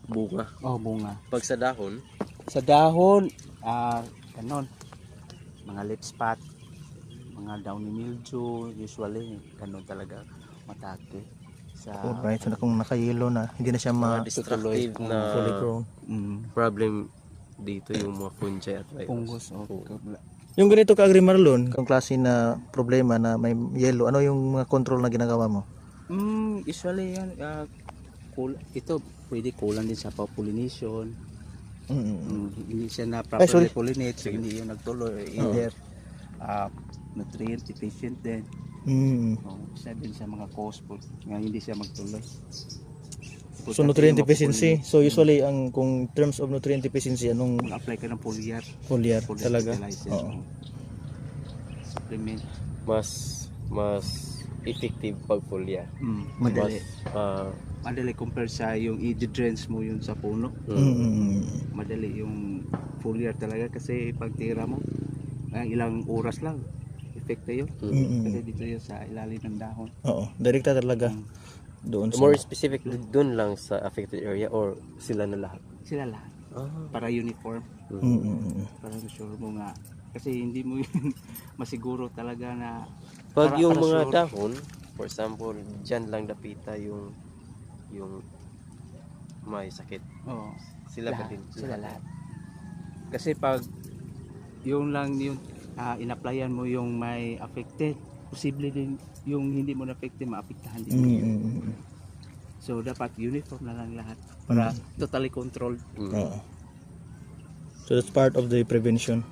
bunga. Oh, bunga. Pag sa dahon, Sa dahon, ganon. Mga leaf spot, mga downy mildew, usually ganon talaga matake. Sa Alright, so kung nakayelo na, hindi na siya mga destructive tutuloy. na fully grown. problem dito yung mga fungi at virus. Fungus o Yung ganito ka Agri Marlon, kung klase na problema na may yellow, ano yung mga control na ginagawa mo? usually yan, ito pwede kulang din sa pollination. Hindi siya na Ay, sorry. properly pollinate, so hindi yun nagtuloy. Either nutrient deficient din. Isa din sa mga cause po nga hindi siya magtuloy. So nutrient deficiency. So usually ang kung terms of nutrient deficiency anong Mag-apply ka ng foliar. foliar talaga. fertilizer, Oo. Supplement. Mas effective pag foliar. Madali. Mas Madali compare sa yung i-drench mo yun sa puno. Madali yung foliar talaga kasi pag tira mo ilang oras lang epekto yun. Kasi dito yun sa ilalim ng dahon. Oo, direkta talaga doon sa more specific dun lang sa affected area or sila na lahat. Sila lahat. Para uniform. Para sure mo nga. Kasi hindi mo yun masiguro talaga na Pag yung para mga sure. dahon, for example, dyan lang napita yung may sakit. Oo. Sila ba Lahat. din? Sila lahat. Kasi pag yung lang yung in-applyan mo yung may affected, posible din yung hindi mo na-affected maapektahan din mo yun. So dapat uniform na lang lahat para totally controlled. Oo. So that's part of the prevention.